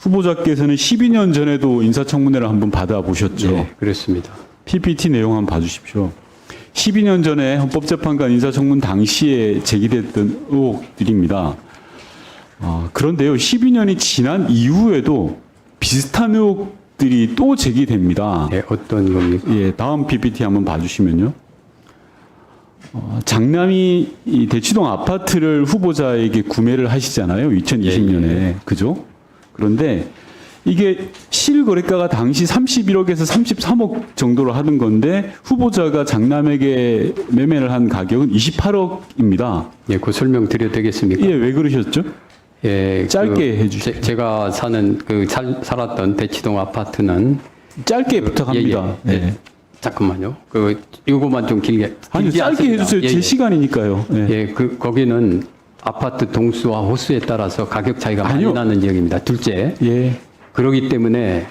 후보자께서는 12년 전에도 인사청문회를 한번 받아보셨죠. 네, 그렇습니다. PPT 내용 한번 봐주십시오. 12년 전에 헌법재판관 인사청문 당시에 제기됐던 의혹들입니다. 그런데요, 12년이 지난 이후에도 비슷한 의혹들이 또 제기됩니다. 네, 어떤 겁니까? 예, 다음 PPT 한번 봐주시면요. 장남이 이 대치동 아파트를 후보자에게 구매를 하시잖아요. 2020년에. 그죠? 그런데 이게 실거래가가 당시 31억에서 33억 정도로 하는 건데 후보자가 장남에게 매매를 한 가격은 28억입니다. 예, 그 설명 드려도 되겠습니까? 예, 왜 그러셨죠? 예, 짧게 해주시죠. 제가 사는 살았던 대치동 아파트는 짧게 부탁합니다. 예, 예. 잠깐만요. 요거만 좀 길게. 아니, 짧게 하십니다. 해주세요. 예, 제 예. 시간이니까요. 예. 예, 거기는 아파트 동수와 호수에 따라서 가격 차이가 아니요. 많이 나는 지역입니다. 둘째, 예. 그러기 때문에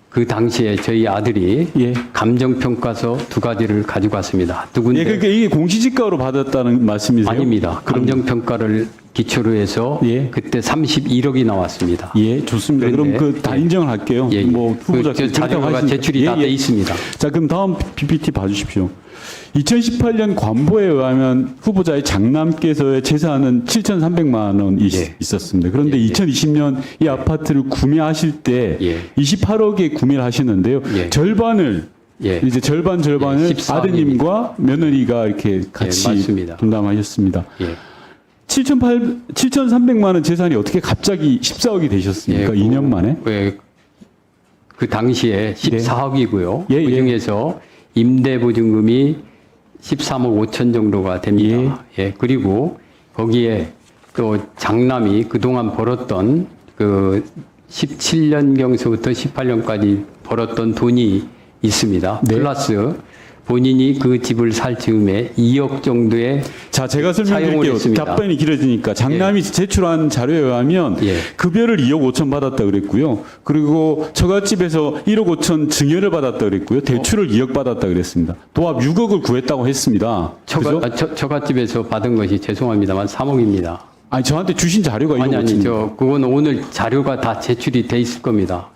그 당시에 저희 아들이 예. 감정평가서 2가지를 가지고 왔습니다. 두 군데. 예, 그러니까 이게 공시지가로 받았다는 말씀이세요? 아닙니다. 감정평가를 기초로 해서 예. 그때 31억이 나왔습니다. 예, 좋습니다. 그럼 그런데, 그 다 인정을 할게요. 예, 예. 뭐 후보자 저 자료가 제출이 다 돼 있습니다. 자, 그럼 다음 PPT 봐주십시오. 2018년 관보에 의하면 후보자의 장남께서의 재산은 7,300만 원이 예. 있었습니다. 그런데 예, 예. 2020년 이 아파트를 구매하실 때 예. 28억에 구매를 하시는데요. 예. 절반을 예. 이제 절반을 예, 14억입니다. 아드님과 며느리가 이렇게 같이 맞습니다. 분담하셨습니다. 예. 7,300만 원 재산이 어떻게 갑자기 14억이 되셨습니까? 2년 만에? 그 당시에 14억이고요. 예, 예. 그 중에서 임대보증금이 13억 5천 정도가 됩니다. 예. 그리고 거기에 또 장남이 그동안 벌었던 그 17년경서부터 18년까지 벌었던 돈이 있습니다. 네. 플러스 본인이 그 집을 살 즈음에 2억 정도의 자, 제가 사용을 설명드릴게요. 했습니다. 답변이 길어지니까. 장남이 제출한 자료에 의하면 예. 급여를 2억 5천 받았다 그랬고요. 그리고 처갓집에서 1억 5천 증여를 받았다 그랬고요. 대출을 2억 받았다 그랬습니다. 도합 6억을 구했다고 했습니다. 그죠? 처갓집에서 받은 것이 죄송합니다만 3억입니다. 아니, 저한테 주신 자료가 1억 5천. 그건 오늘 자료가 다 제출이 돼 있을 겁니다.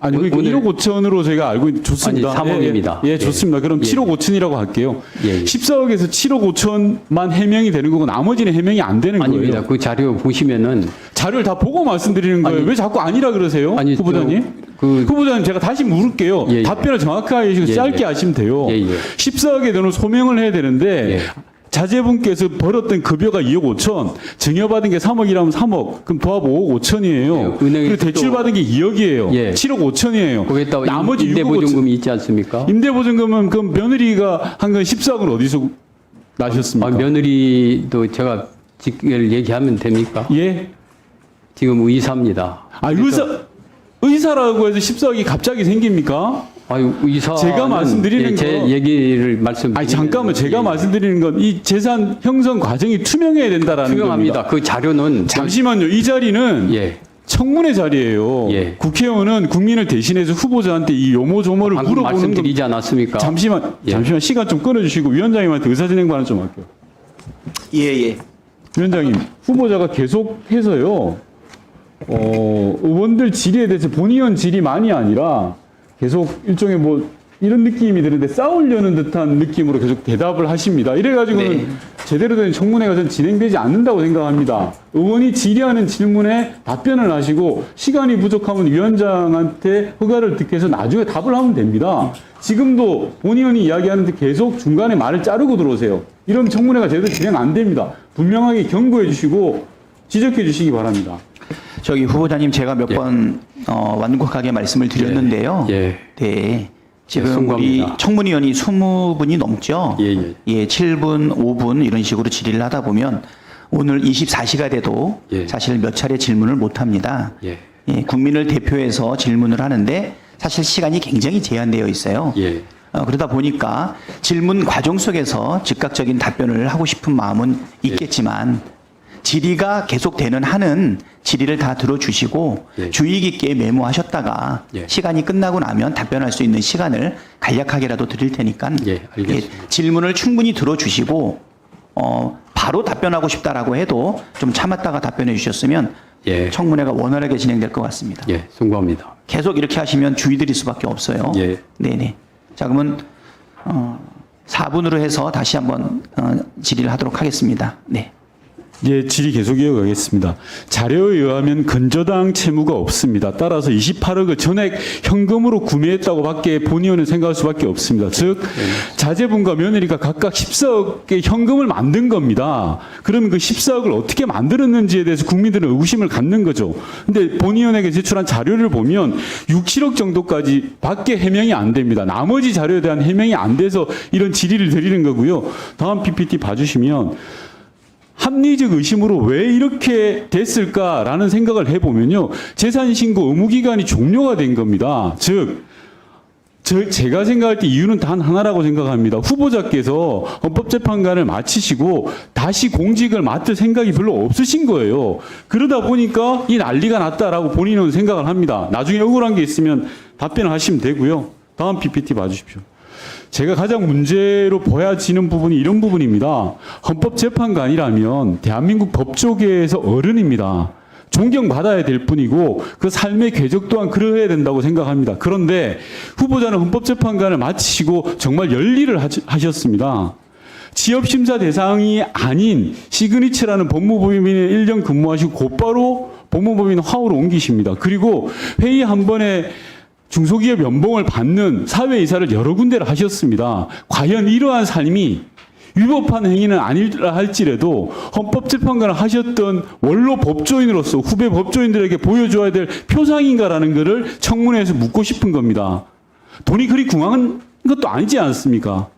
아니, 그러니까 오늘- 1억 5천으로 제가 알고 있는데 좋습니다. 아니, 3억입니다. 예, 좋습니다. 그럼 예. 7억 5천이라고 할게요. 예, 예. 14억에서 7억 5천만 해명이 되는 거고 나머지는 해명이 안 되는 아닙니다. 거예요. 그 자료 보시면은 자료를 다 보고 말씀드리는 거예요. 아니, 왜 자꾸 아니라 그러세요? 아니, 후보자님? 그- 후보자님 제가 다시 물을게요. 예, 예. 답변을 정확하게 해주시고 예, 짧게 예. 하시면 돼요. 예, 예. 14억에 대한 소명을 해야 되는데 예. 자제분께서 벌었던 급여가 2억 5천, 증여받은 게 3억이라면 3억, 그럼 도합 5억 5천이에요. 예, 은행에서 그리고 대출받은 게 2억이에요. 예. 7억 5천이에요. 거기에다가 나머지 6억 5천. 임대보증금이 있지 않습니까? 임대보증금은 그럼 며느리가 한 건 14억을 어디서 나셨습니까? 며느리도 제가 직을 얘기하면 됩니까? 예. 지금 의사입니다. 의사라고 해서 14억이 갑자기 생깁니까? 의사 제가 말씀드리는 제 거- 얘기를 말씀. 아니 잠깐만 제가 말씀드리는 건 이 재산 형성 과정이 투명해야 된다라는 투명합니다. 겁니다. 그 자료는 잠시만요. 이 자리는 예. 청문회 자리예요. 예. 국회의원은 국민을 대신해서 후보자한테 이 요모조모를 방금 물어보는 건 말씀드리지 않았습니까? 잠시만 예. 시간 좀 끊어주시고 위원장님한테 의사진행 발언 좀 할게요. 예. 위원장님 후보자가 계속해서요 의원들 질의에 대해서 본의원 질의만이 아니라 계속 일종의 뭐 이런 느낌이 드는데 싸우려는 듯한 느낌으로 계속 대답을 하십니다. 이래가지고는 네. 제대로 된 청문회가 전 진행되지 않는다고 생각합니다. 의원이 질의하는 질문에 답변을 하시고 시간이 부족하면 위원장한테 허가를 듣게 해서 나중에 답을 하면 됩니다. 지금도 본의원이 이야기하는데 계속 중간에 말을 자르고 들어오세요. 이런 청문회가 제대로 진행 안 됩니다. 분명하게 경고해 주시고 지적해 주시기 바랍니다. 저기 후보자님 제가 몇 번 완곡하게 말씀을 드렸는데요. 예. 네. 지금 송구합니다. 우리 청문위원이 20분이 넘죠. 예. 7분, 5분 이런 식으로 질의를 하다 보면 오늘 24시가 돼도 예. 사실 몇 차례 질문을 못 합니다. 예. 국민을 대표해서 질문을 하는데 사실 시간이 굉장히 제한되어 있어요. 예. 그러다 보니까 질문 과정 속에서 즉각적인 답변을 하고 싶은 마음은 있겠지만 질의가 계속되는 한은 질의를 다 들어주시고 예. 주의 깊게 메모하셨다가 예. 시간이 끝나고 나면 답변할 수 있는 시간을 간략하게라도 드릴 테니까 예, 알겠습니다. 질문을 충분히 들어주시고 바로 답변하고 싶다라고 해도 좀 참았다가 답변해 주셨으면 예. 청문회가 원활하게 진행될 것 같습니다. 예, 송구합니다. 계속 이렇게 하시면 주의드릴 수밖에 없어요. 예. 네네. 자, 그러면 4분으로 해서 다시 한번 질의를 하도록 하겠습니다. 네. 예, 질의 계속 이어가겠습니다. 자료에 의하면 근저당 채무가 없습니다. 따라서 28억을 전액 현금으로 구매했다고 밖에 본 의원은 생각할 수밖에 없습니다. 즉, 자제분과 며느리가 각각 14억의 현금을 만든 겁니다. 그러면 그 14억을 어떻게 만들었는지에 대해서 국민들은 의구심을 갖는 거죠. 근데 본 의원에게 제출한 자료를 보면 6, 7억 정도까지 밖에 해명이 안 됩니다. 나머지 자료에 대한 해명이 안 돼서 이런 질의를 드리는 거고요. 다음 PPT 봐주시면 합리적 의심으로 왜 이렇게 됐을까라는 생각을 해보면요. 재산신고 의무기간이 종료가 된 겁니다. 즉, 제가 생각할 때 이유는 단 하나라고 생각합니다. 후보자께서 헌법재판관을 마치시고 다시 공직을 맡을 생각이 별로 없으신 거예요. 그러다 보니까 이 난리가 났다라고 본인은 생각을 합니다. 나중에 억울한 게 있으면 답변을 하시면 되고요. 다음 PPT 봐주십시오. 제가 가장 문제로 보여지는 부분이 이런 부분입니다. 헌법재판관이라면 대한민국 법조계에서 어른입니다. 존경받아야 될 뿐이고 그 삶의 궤적 또한 그러해야 된다고 생각합니다. 그런데 후보자는 헌법재판관을 마치시고 정말 열일을 하셨습니다. 취업심사 대상이 아닌 시그니처라는 법무법인에 1년 근무하시고 곧바로 법무법인 화우로 옮기십니다. 그리고 회의 한 번에 중소기업 연봉을 받는 사회이사를 여러 군데를 하셨습니다. 과연 이러한 삶이 위법한 행위는 아니라 할지라도 헌법재판관을 하셨던 원로 법조인으로서 후배 법조인들에게 보여줘야 될 표상인가라는 것을 청문회에서 묻고 싶은 겁니다. 돈이 그리 궁한 것도 아니지 않습니까?